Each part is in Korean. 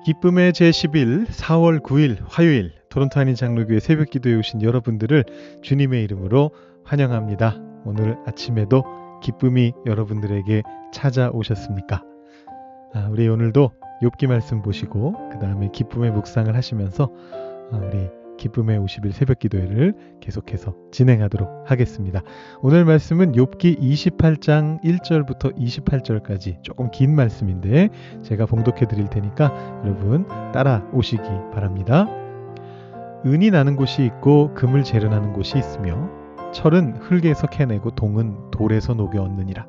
기쁨의 제10일 4월 9일 화요일 토론토 한인 장로교회 새벽기도에 오신 여러분들을 주님의 이름으로 환영합니다. 오늘 아침에도 기쁨이 여러분들에게 찾아오셨습니까? 우리 오늘도 욥기 말씀 보시고 그 다음에 기쁨의 묵상을 하시면서 우리 기쁨의 50일 새벽기도회를 계속해서 진행하도록 하겠습니다. 오늘 말씀은 욥기 28장 1절부터 28절까지 조금 긴 말씀인데 제가 봉독해 드릴 테니까 여러분 따라오시기 바랍니다. 은이 나는 곳이 있고 금을 재련하는 곳이 있으며 철은 흙에서 캐내고 동은 돌에서 녹여 얻느니라.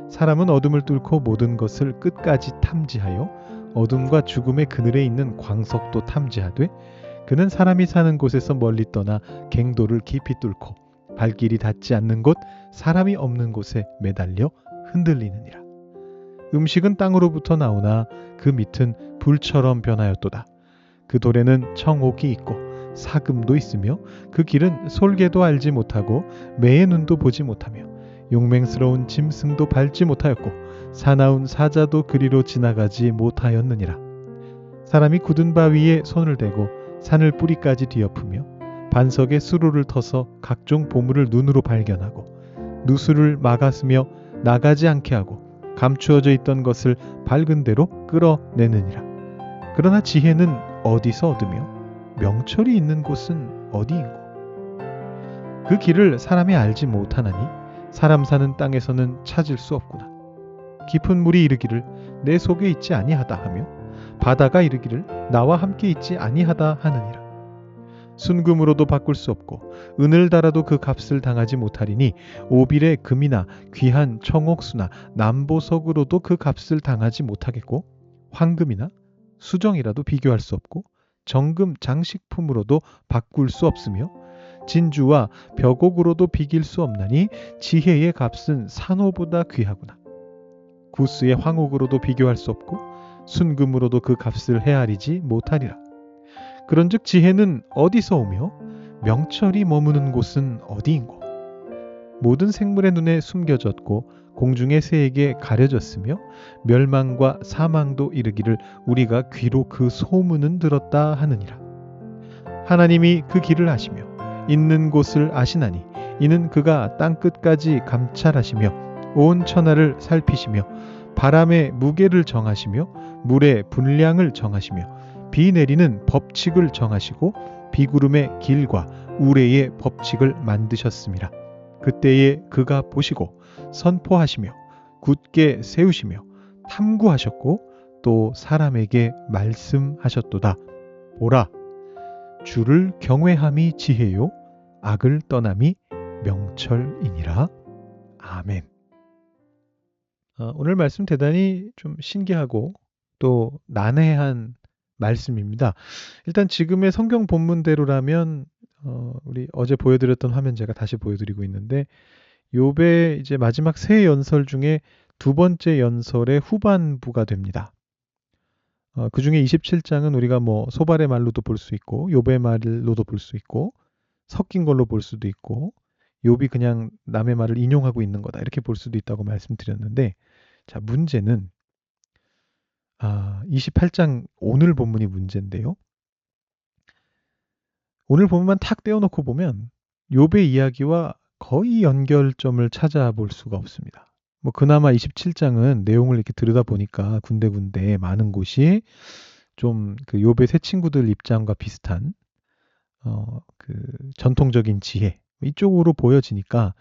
사람은 어둠을 뚫고 모든 것을 끝까지 탐지하여 어둠과 죽음의 그늘에 있는 광석도 탐지하되 그는 사람이 사는 곳에서 멀리 떠나 갱도를 깊이 뚫고 발길이 닿지 않는 곳 사람이 없는 곳에 매달려 흔들리느니라. 음식은 땅으로부터 나오나 그 밑은 불처럼 변하였도다. 그 돌에는 청옥이 있고 사금도 있으며 그 길은 솔개도 알지 못하고 매의 눈도 보지 못하며 용맹스러운 짐승도 밟지 못하였고 사나운 사자도 그리로 지나가지 못하였느니라. 사람이 굳은 바 위에 손을 대고 산을 뿌리까지 뒤엎으며 반석에 수로를 터서 각종 보물을 눈으로 발견하고 누수를 막았으며 나가지 않게 하고 감추어져 있던 것을 밝은 대로 끌어내느니라. 그러나 지혜는 어디서 얻으며 명철이 있는 곳은 어디인고? 그 길을 사람이 알지 못하나니 사람 사는 땅에서는 찾을 수 없구나. 깊은 물이 이르기를 내 속에 있지 아니하다 하며 바다가 이르기를 나와 함께 있지 아니하다 하느니라. 순금으로도 바꿀 수 없고 은을 달아도 그 값을 당하지 못하리니 오빌의 금이나 귀한 청옥수나 남보석으로도 그 값을 당하지 못하겠고 황금이나 수정이라도 비교할 수 없고 정금 장식품으로도 바꿀 수 없으며 진주와 벽옥으로도 비길 수 없나니 지혜의 값은 산호보다 귀하구나. 구스의 황옥으로도 비교할 수 없고 순금으로도 그 값을 헤아리지 못하리라. 그런즉 지혜는 어디서 오며 명철이 머무는 곳은 어디인고? 모든 생물의 눈에 숨겨졌고 공중의 새에게 가려졌으며 멸망과 사망도 이르기를 우리가 귀로 그 소문은 들었다 하느니라. 하나님이 그 길을 아시며 있는 곳을 아시나니 이는 그가 땅끝까지 감찰하시며 온 천하를 살피시며 바람의 무게를 정하시며 물의 분량을 정하시며 비 내리는 법칙을 정하시고 비구름의 길과 우레의 법칙을 만드셨습니다. 그때에 그가 보시고 선포하시며 굳게 세우시며 탐구하셨고 또 사람에게 말씀하셨도다. 보라, 주를 경외함이 지혜요 악을 떠남이 명철이니라. 아멘. 오늘 말씀 대단히 좀 신기하고 또 난해한 말씀입니다. 일단 지금의 성경 본문대로라면 우리 어제 보여드렸던 화면 제가 다시 보여드리고 있는데 욥의 이제 마지막 세 연설 중에 두 번째 연설의 후반부가 됩니다. 그 중에 27장은 우리가 뭐 소발의 말로도 볼 수 있고 욥의 말로도 볼 수 있고 섞인 걸로 볼 수도 있고 욥이 그냥 남의 말을 인용하고 있는 거다 이렇게 볼 수도 있다고 말씀드렸는데 자 문제는 28장 오늘 본문이 문제인데요. 오늘 본문만 탁 떼어놓고 보면 욥의 이야기와 거의 연결점을 찾아볼 수가 없습니다. 뭐 그나마 27장은 내용을 이렇게 들여다보니까 군데군데 많은 곳이 좀 그 욥의 새 친구들 입장과 비슷한 그 전통적인 지혜 이쪽으로 보여지니까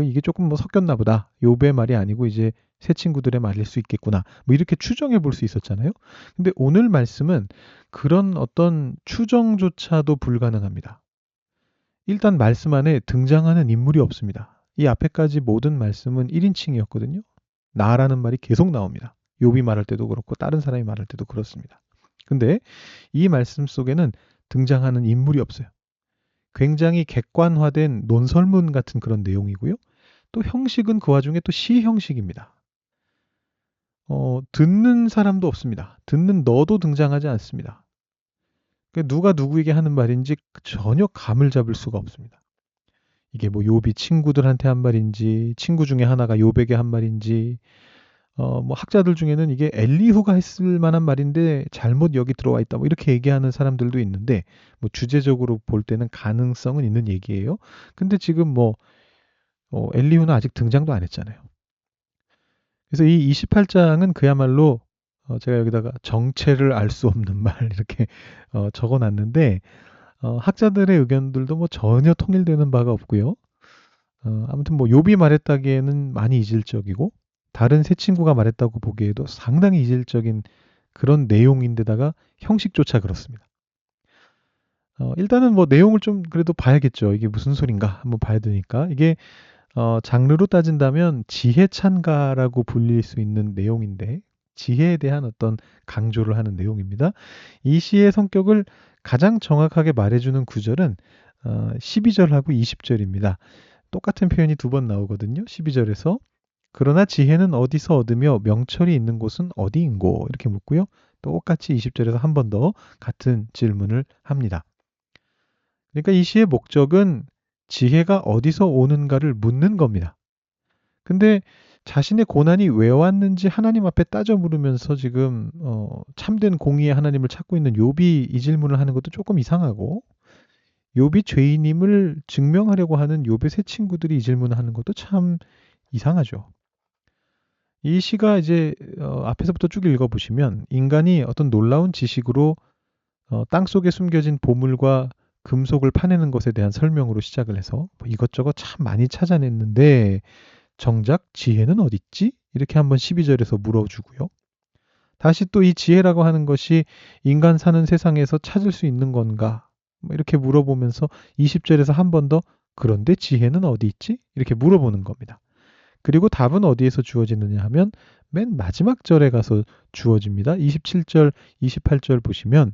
이게 조금 뭐 섞였나 보다. 욥의 말이 아니고 이제 새 친구들의 말일 수 있겠구나. 뭐 이렇게 추정해 볼 수 있었잖아요. 근데 오늘 말씀은 그런 어떤 추정조차도 불가능합니다. 일단 말씀 안에 등장하는 인물이 없습니다. 이 앞에까지 모든 말씀은 1인칭이었거든요. 나라는 말이 계속 나옵니다. 욥이 말할 때도 그렇고 다른 사람이 말할 때도 그렇습니다. 근데 이 말씀 속에는 등장하는 인물이 없어요. 굉장히 객관화된 논설문 같은 그런 내용이고요. 또 형식은 그 와중에 또 시 형식입니다. 듣는 사람도 없습니다. 듣는 너도 등장하지 않습니다. 누가 누구에게 하는 말인지 전혀 감을 잡을 수가 없습니다. 이게 뭐 욥이 친구들한테 한 말인지 친구 중에 하나가 욥에게 한 말인지 뭐 학자들 중에는 이게 엘리후가 했을 만한 말인데 잘못 여기 들어와 있다. 뭐 이렇게 얘기하는 사람들도 있는데 뭐 주제적으로 볼 때는 가능성은 있는 얘기예요. 근데 지금 뭐 엘리후는 아직 등장도 안 했잖아요. 그래서 이 28장은 그야말로 제가 여기다가 정체를 알 수 없는 말 이렇게 적어 놨는데 학자들의 의견들도 뭐 전혀 통일되는 바가 없고요. 아무튼 뭐 욥이 말했다기에는 많이 이질적이고 다른 세 친구가 말했다고 보기에도 상당히 이질적인 그런 내용인데다가 형식조차 그렇습니다. 일단은 뭐 내용을 좀 그래도 봐야겠죠. 이게 무슨 소린가 한번 봐야 되니까. 이게 장르로 따진다면 지혜 찬가라고 불릴 수 있는 내용인데 지혜에 대한 어떤 강조를 하는 내용입니다. 이 시의 성격을 가장 정확하게 말해주는 구절은 12절하고 20절입니다. 똑같은 표현이 두 번 나오거든요. 12절에서 그러나 지혜는 어디서 얻으며 명철이 있는 곳은 어디인고 이렇게 묻고요. 똑같이 20절에서 한 번 더 같은 질문을 합니다. 그러니까 이 시의 목적은 지혜가 어디서 오는가를 묻는 겁니다. 근데 자신의 고난이 왜 왔는지 하나님 앞에 따져 물으면서 지금 참된 공의의 하나님을 찾고 있는 욥이 이 질문을 하는 것도 조금 이상하고 욥이 죄인임을 증명하려고 하는 욥의 세 친구들이 이 질문을 하는 것도 참 이상하죠. 이 시가 이제 앞에서부터 쭉 읽어보시면 인간이 어떤 놀라운 지식으로 땅속에 숨겨진 보물과 금속을 파내는 것에 대한 설명으로 시작을 해서 뭐 이것저것 참 많이 찾아냈는데 정작 지혜는 어딨지? 이렇게 한번 12절에서 물어주고요. 다시 또 이 지혜라고 하는 것이 인간 사는 세상에서 찾을 수 있는 건가? 뭐 이렇게 물어보면서 20절에서 한 번 더 그런데 지혜는 어디 있지? 이렇게 물어보는 겁니다. 그리고 답은 어디에서 주어지느냐 하면 맨 마지막 절에 가서 주어집니다. 27절, 28절 보시면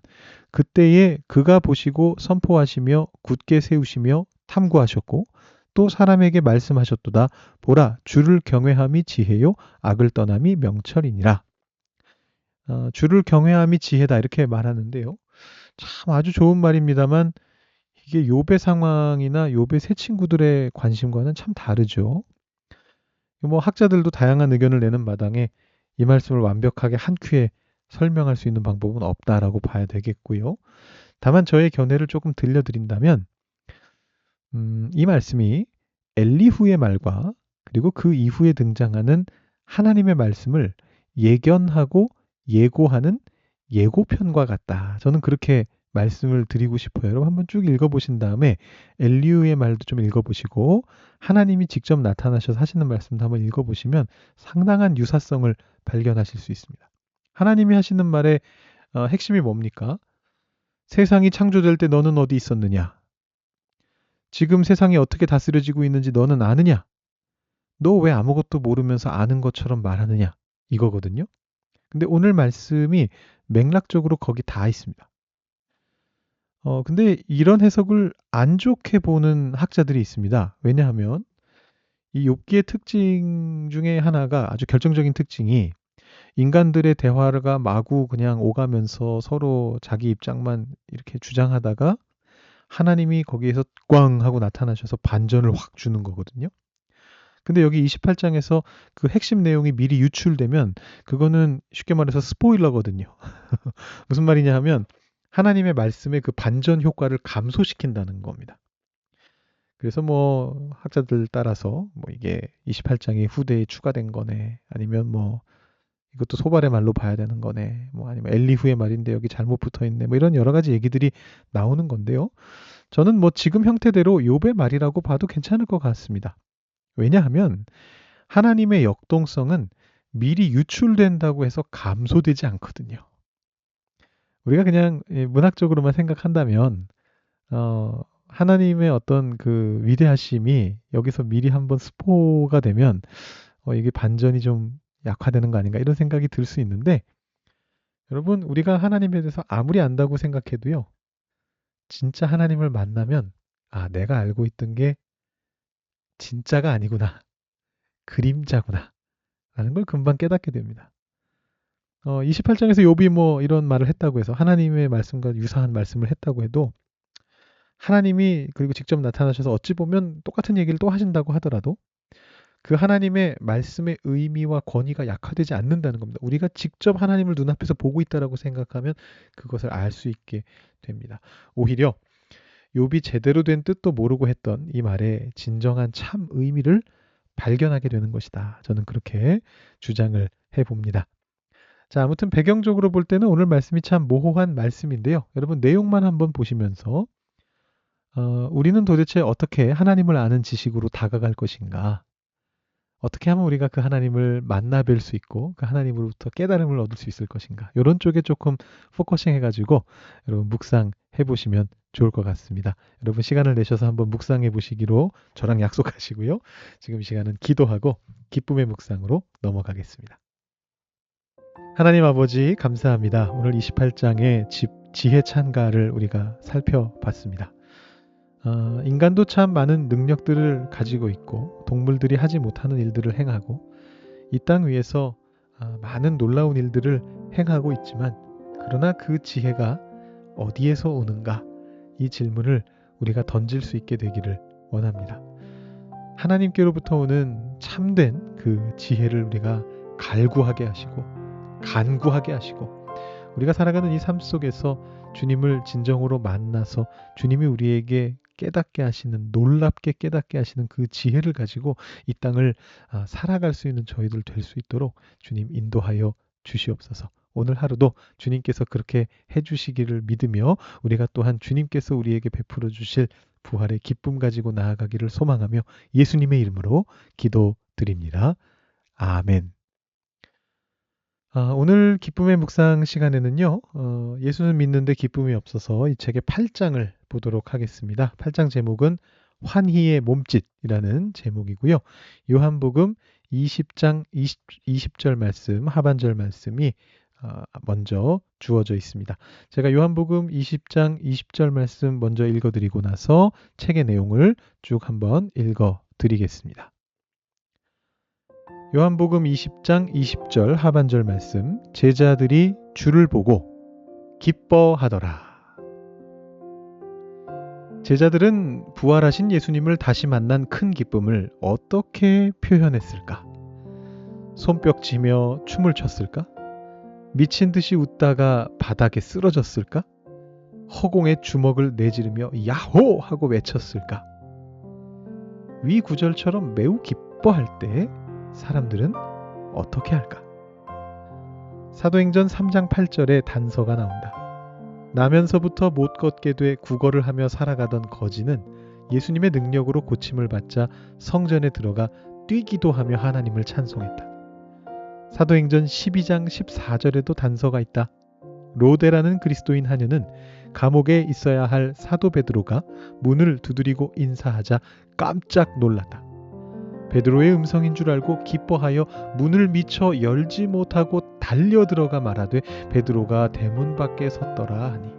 그때에 그가 보시고 선포하시며 굳게 세우시며 탐구하셨고 또 사람에게 말씀하셨도다. 보라, 주를 경외함이 지혜요, 악을 떠남이 명철이니라. 주를 경외함이 지혜다 이렇게 말하는데요. 참 아주 좋은 말입니다만 이게 욥의 상황이나 욥의 세 친구들의 관심과는 참 다르죠. 뭐 학자들도 다양한 의견을 내는 마당에 이 말씀을 완벽하게 한 큐에 설명할 수 있는 방법은 없다라고 봐야 되겠고요. 다만 저의 견해를 조금 들려드린다면 이 말씀이 엘리후의 말과 그리고 그 이후에 등장하는 하나님의 말씀을 예견하고 예고하는 예고편과 같다. 저는 그렇게 말씀을 드리고 싶어요. 여러분 한번 쭉 읽어보신 다음에 엘리후의 말도 좀 읽어보시고 하나님이 직접 나타나셔서 하시는 말씀도 한번 읽어보시면 상당한 유사성을 발견하실 수 있습니다. 하나님이 하시는 말의 핵심이 뭡니까? 세상이 창조될 때 너는 어디 있었느냐? 지금 세상이 어떻게 다스려지고 있는지 너는 아느냐? 너 왜 아무것도 모르면서 아는 것처럼 말하느냐? 이거거든요. 근데 오늘 말씀이 맥락적으로 거기 다 있습니다. 근데 이런 해석을 안 좋게 보는 학자들이 있습니다. 왜냐하면 이 욥기의 특징 중에 하나가 아주 결정적인 특징이 인간들의 대화가 마구 그냥 오가면서 서로 자기 입장만 이렇게 주장하다가 하나님이 거기에서 꽝 하고 나타나셔서 반전을 확 주는 거거든요. 근데 여기 28장에서 그 핵심 내용이 미리 유출되면 그거는 쉽게 말해서 스포일러거든요. 무슨 말이냐 하면 하나님의 말씀의 그 반전 효과를 감소시킨다는 겁니다. 그래서 뭐 학자들 따라서 뭐 이게 28장이 후대에 추가된 거네. 아니면 뭐 이것도 소발의 말로 봐야 되는 거네. 뭐 아니면 엘리후의 말인데 여기 잘못 붙어 있네. 뭐 이런 여러 가지 얘기들이 나오는 건데요. 저는 뭐 지금 형태대로 욥의 말이라고 봐도 괜찮을 것 같습니다. 왜냐하면 하나님의 역동성은 미리 유출된다고 해서 감소되지 않거든요. 우리가 그냥 문학적으로만 생각한다면 하나님의 어떤 그 위대하심이 여기서 미리 한번 스포가 되면 이게 반전이 좀 약화되는 거 아닌가 이런 생각이 들 수 있는데 여러분 우리가 하나님에 대해서 아무리 안다고 생각해도요. 진짜 하나님을 만나면 아 내가 알고 있던 게 진짜가 아니구나. 그림자구나. 라는 걸 금방 깨닫게 됩니다. 28장에서 욥이 뭐 이런 말을 했다고 해서 하나님의 말씀과 유사한 말씀을 했다고 해도 하나님이 그리고 직접 나타나셔서 어찌 보면 똑같은 얘기를 또 하신다고 하더라도 그 하나님의 말씀의 의미와 권위가 약화되지 않는다는 겁니다. 우리가 직접 하나님을 눈앞에서 보고 있다라고 생각하면 그것을 알 수 있게 됩니다. 오히려 욥이 제대로 된 뜻도 모르고 했던 이 말의 진정한 참 의미를 발견하게 되는 것이다. 저는 그렇게 주장을 해봅니다. 자, 아무튼 배경적으로 볼 때는 오늘 말씀이 참 모호한 말씀인데요. 여러분 내용만 한번 보시면서 우리는 도대체 어떻게 하나님을 아는 지식으로 다가갈 것인가? 어떻게 하면 우리가 그 하나님을 만나 뵐 수 있고 그 하나님으로부터 깨달음을 얻을 수 있을 것인가? 이런 쪽에 조금 포커싱 해가지고 여러분 묵상해 보시면 좋을 것 같습니다. 여러분 시간을 내셔서 한번 묵상해 보시기로 저랑 약속하시고요. 지금 이 시간은 기도하고 기쁨의 묵상으로 넘어가겠습니다. 하나님 아버지 감사합니다. 오늘 28장의 지혜 찬가를 우리가 살펴봤습니다. 인간도 참 많은 능력들을 가지고 있고 동물들이 하지 못하는 일들을 행하고 이 땅 위에서 많은 놀라운 일들을 행하고 있지만 그러나 그 지혜가 어디에서 오는가? 이 질문을 우리가 던질 수 있게 되기를 원합니다. 하나님께로부터 오는 참된 그 지혜를 우리가 갈구하게 하시고 간구하게 하시고 우리가 살아가는 이 삶 속에서 주님을 진정으로 만나서 주님이 우리에게 깨닫게 하시는 놀랍게 깨닫게 하시는 그 지혜를 가지고 이 땅을 살아갈 수 있는 저희들 될 수 있도록 주님 인도하여 주시옵소서. 오늘 하루도 주님께서 그렇게 해주시기를 믿으며 우리가 또한 주님께서 우리에게 베풀어 주실 부활의 기쁨 가지고 나아가기를 소망하며 예수님의 이름으로 기도드립니다. 아멘. 오늘 기쁨의 묵상 시간에는요. 예수는 믿는데 기쁨이 없어서 이 책의 8장을 보도록 하겠습니다. 8장 제목은 환희의 몸짓이라는 제목이고요. 요한복음 20장 20절 말씀 하반절 말씀이 먼저 주어져 있습니다. 제가 요한복음 20장 20절 말씀 먼저 읽어드리고 나서 책의 내용을 쭉 한번 읽어드리겠습니다. 요한복음 20장 20절 하반절 말씀 제자들이 주를 보고 기뻐하더라. 제자들은 부활하신 예수님을 다시 만난 큰 기쁨을 어떻게 표현했을까? 손뼉치며 춤을 췄을까? 미친 듯이 웃다가 바닥에 쓰러졌을까? 허공에 주먹을 내지르며 야호! 하고 외쳤을까? 위 구절처럼 매우 기뻐할 때 사람들은 어떻게 할까? 사도행전 3장 8절에 단서가 나온다. 나면서부터 못 걷게 돼 구걸을 하며 살아가던 거지는 예수님의 능력으로 고침을 받자 성전에 들어가 뛰기도 하며 하나님을 찬송했다. 사도행전 12장 14절에도 단서가 있다. 로데라는 그리스도인 하녀는 감옥에 있어야 할 사도 베드로가 문을 두드리고 인사하자 깜짝 놀랐다. 베드로의 음성인 줄 알고 기뻐하여 문을 미처 열지 못하고 달려 들어가 말하되 베드로가 대문 밖에 섰더라 하니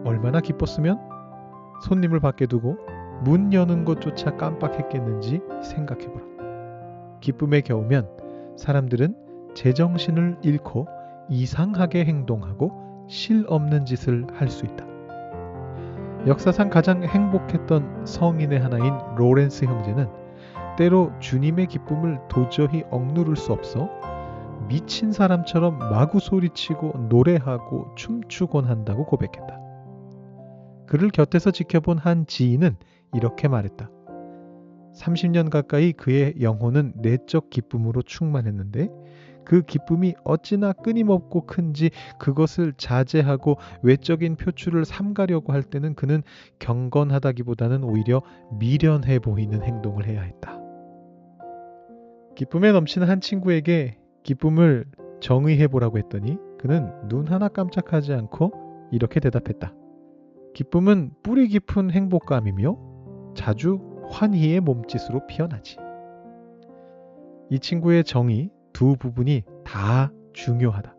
얼마나 기뻤으면 손님을 밖에 두고 문 여는 것조차 깜빡했겠는지 생각해보라. 기쁨에 겨우면 사람들은 제정신을 잃고 이상하게 행동하고 실없는 짓을 할 수 있다. 역사상 가장 행복했던 성인의 하나인 로렌스 형제는 때로 주님의 기쁨을 도저히 억누를 수 없어 미친 사람처럼 마구 소리치고 노래하고 춤추곤 한다고 고백했다. 그를 곁에서 지켜본 한 지인은 이렇게 말했다. 30년 가까이 그의 영혼은 내적 기쁨으로 충만했는데 그 기쁨이 어찌나 끊임없고 큰지 그것을 자제하고 외적인 표출을 삼가려고 할 때는 그는 경건하다기보다는 오히려 미련해 보이는 행동을 해야 했다. 기쁨에 넘치는 한 친구에게 기쁨을 정의해보라고 했더니 그는 눈 하나 깜짝하지 않고 이렇게 대답했다. 기쁨은 뿌리 깊은 행복감이며 자주 환희의 몸짓으로 피어나지. 이 친구의 정의 두 부분이 다 중요하다.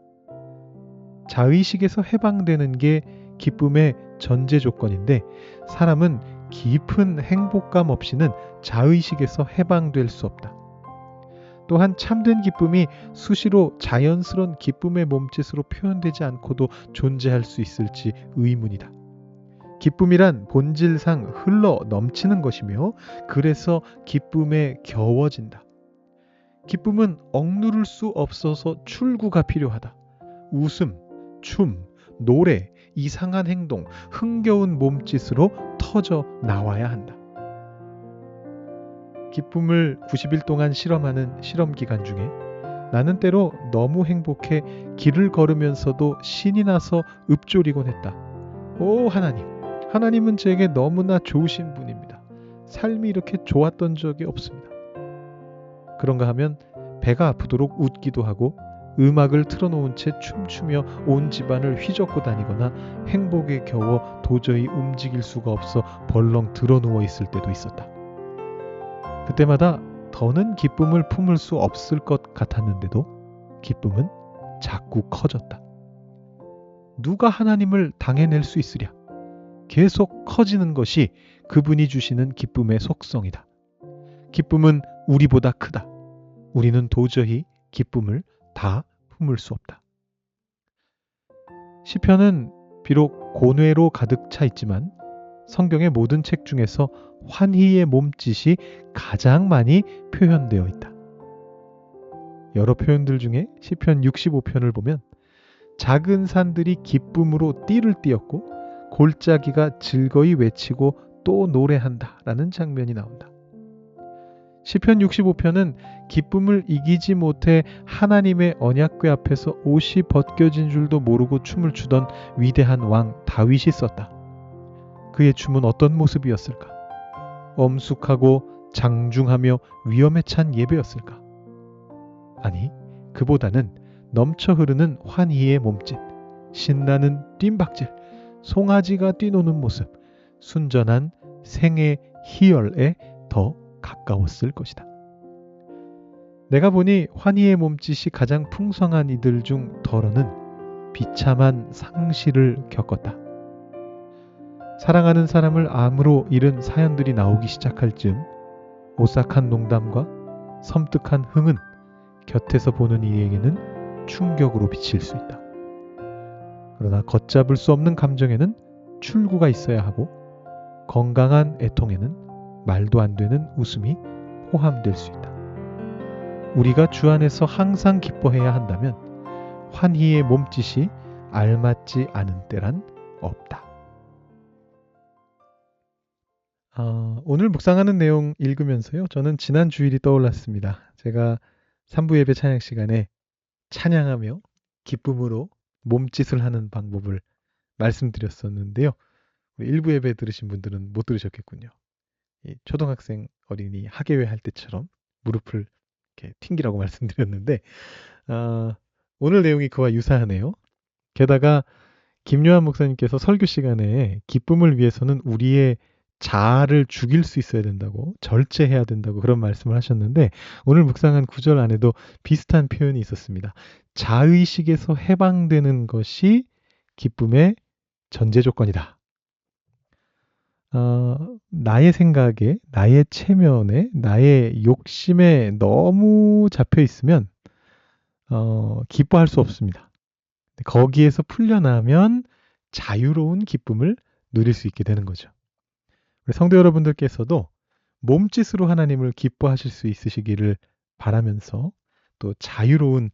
자의식에서 해방되는 게 기쁨의 전제 조건인데 사람은 깊은 행복감 없이는 자의식에서 해방될 수 없다. 또한 참된 기쁨이 수시로 자연스러운 기쁨의 몸짓으로 표현되지 않고도 존재할 수 있을지 의문이다. 기쁨이란 본질상 흘러 넘치는 것이며 그래서 기쁨에 겨워진다. 기쁨은 억누를 수 없어서 출구가 필요하다. 웃음, 춤, 노래, 이상한 행동, 흥겨운 몸짓으로 터져 나와야 한다. 기쁨을 90일 동안 실험하는 실험 기간 중에 나는 때로 너무 행복해 길을 걸으면서도 신이 나서 읊조리곤 했다. 오 하나님, 하나님은 제게 너무나 좋으신 분입니다. 삶이 이렇게 좋았던 적이 없습니다. 그런가 하면 배가 아프도록 웃기도 하고 음악을 틀어놓은 채 춤추며 온 집안을 휘젓고 다니거나 행복에 겨워 도저히 움직일 수가 없어 벌렁 드러누워 있을 때도 있었다. 그때마다 더는 기쁨을 품을 수 없을 것 같았는데도 기쁨은 자꾸 커졌다. 누가 하나님을 당해낼 수 있으랴? 계속 커지는 것이 그분이 주시는 기쁨의 속성이다. 기쁨은 우리보다 크다. 우리는 도저히 기쁨을 다 품을 수 없다. 시편은 비록 고뇌로 가득 차 있지만 성경의 모든 책 중에서 환희의 몸짓이 가장 많이 표현되어 있다. 여러 표현들 중에 시편 65편을 보면 작은 산들이 기쁨으로 띠를 띄었고 골짜기가 즐거이 외치고 또 노래한다 라는 장면이 나온다. 시편 65편은 기쁨을 이기지 못해 하나님의 언약궤 앞에서 옷이 벗겨진 줄도 모르고 춤을 추던 위대한 왕 다윗이 썼다. 그의 춤은 어떤 모습이었을까? 엄숙하고 장중하며 위험에 찬 예배였을까? 아니, 그보다는 넘쳐 흐르는 환희의 몸짓, 신나는 뜀박질, 송아지가 뛰노는 모습, 순전한 생의 희열에 더 가까웠을 것이다. 내가 보니 환희의 몸짓이 가장 풍성한 이들 중 더러는 비참한 상실을 겪었다. 사랑하는 사람을 암으로 잃은 사연들이 나오기 시작할 즈음 오싹한 농담과 섬뜩한 흥은 곁에서 보는 이에게는 충격으로 비칠 수 있다. 그러나 걷잡을 수 없는 감정에는 출구가 있어야 하고 건강한 애통에는 말도 안 되는 웃음이 포함될 수 있다. 우리가 주 안에서 항상 기뻐해야 한다면 환희의 몸짓이 알맞지 않은 때란 없다. 오늘 묵상하는 내용 읽으면서요. 저는 지난 주일이 떠올랐습니다. 제가 3부 예배 찬양 시간에 찬양하며 기쁨으로 몸짓을 하는 방법을 말씀드렸었는데요. 1부 예배 들으신 분들은 못 들으셨겠군요. 이 초등학생 어린이 학예회 할 때처럼 무릎을 이렇게 튕기라고 말씀드렸는데 오늘 내용이 그와 유사하네요. 게다가 김요한 목사님께서 설교 시간에 기쁨을 위해서는 우리의 자아를 죽일 수 있어야 된다고, 절제해야 된다고 그런 말씀을 하셨는데 오늘 묵상한 구절 안에도 비슷한 표현이 있었습니다. 자의식에서 해방되는 것이 기쁨의 전제 조건이다. 나의 생각에, 나의 체면에, 나의 욕심에 너무 잡혀 있으면 기뻐할 수 없습니다. 거기에서 풀려나면 자유로운 기쁨을 누릴 수 있게 되는 거죠. 우리 성도 여러분들께서도 몸짓으로 하나님을 기뻐하실 수 있으시기를 바라면서 또 자유로운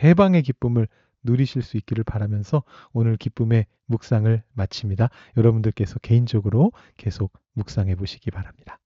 해방의 기쁨을 누리실 수 있기를 바라면서 오늘 기쁨의 묵상을 마칩니다. 여러분들께서 개인적으로 계속 묵상해 보시기 바랍니다.